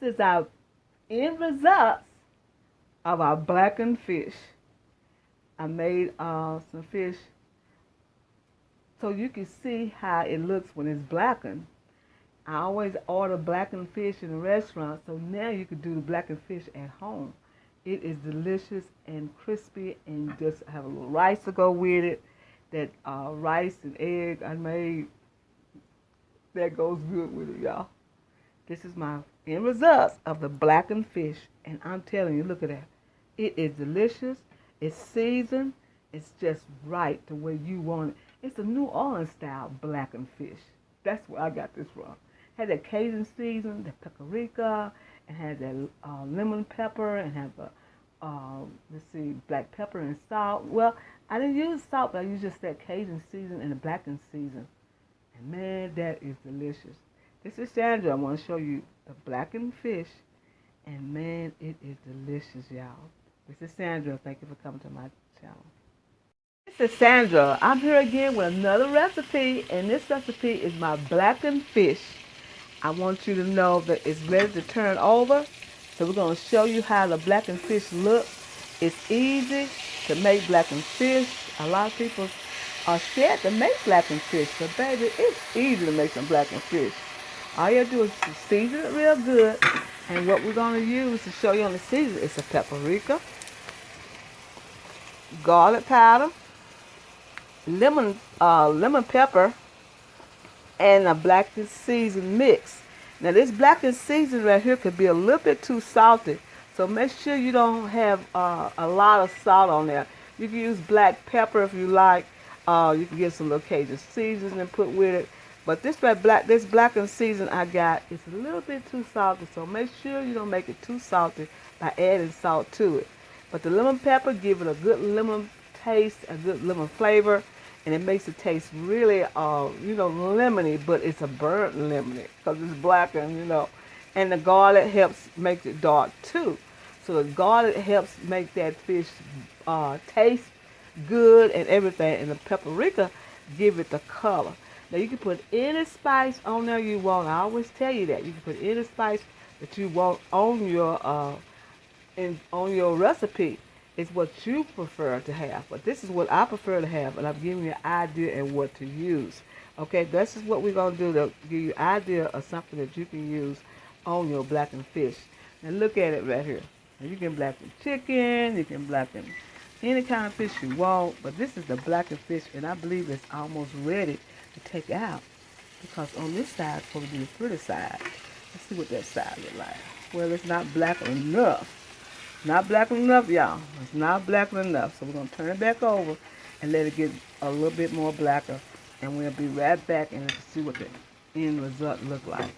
is our end results of our blackened fish. I made some fish so you can see how it looks when it's blackened. I always order blackened fish in a restaurant, so now you can do the blackened fish at home. It is delicious and crispy, and you just have a little rice to go with it. That rice and egg I made, that goes good with it, y'all. This is my end results of the blackened fish, and I'm telling you, look at that. It is delicious. It's seasoned. It's just right the way you want it. It's a New Orleans style blackened fish. That's where I got this from. Had that Cajun season, the paprika, and had that lemon pepper, and had the let's see, black pepper and salt. Well, I didn't use salt, but I used just that Cajun season and the blackened season. And man, that is delicious. This is Sandra. I want to show you the blackened fish, and man, it is delicious, y'all. This is Sandra. Thank you for coming to my channel. This is Sandra. I'm here again with another recipe, and this recipe is my blackened fish. I want you to know that it's ready to turn over. So we're going to show you how the blackened fish look. It's easy to make blackened fish. A lot of people are scared to make blackened fish, but baby, it's easy to make some blackened fish. All you have to do is season it real good. And what we're going to use to show you on the season is a paprika, garlic powder, lemon pepper, and a blackened season mix. Now this blackened season right here could be a little bit too salty, so make sure you don't have a lot of salt on there. You can use black pepper if you like. You can get some little Cajun seasoning and put with it. But this blackened season I got is a little bit too salty, so make sure you don't make it too salty by adding salt to it. But the lemon pepper give it a good lemon taste, a good lemon flavor, and it makes it taste really, lemony, but it's a burnt lemony because it's blackened, And the garlic helps make it dark too. So the garlic helps make that fish taste good and everything, and the paprika give it the color. Now you can put any spice on there you want. I always tell you that you can put any spice that you want on your recipe. It's what you prefer to have, but this is what I prefer to have, and I'm giving you an idea and what to use. Okay, this is what we're gonna do to give you an idea of something that you can use on your blackened fish. Now look at it right here. Now you can blacken chicken, you can blacken any kind of fish you want, but this is the blackened fish, and I believe it's almost ready to take out because on this side is supposed to be the pretty side. Let's see what that side look like. Well, it's not blackened enough. Not blackened enough, y'all. It's not blackened enough. So we're going to turn it back over and let it get a little bit more blacker. And we'll be right back and see what the end result look like.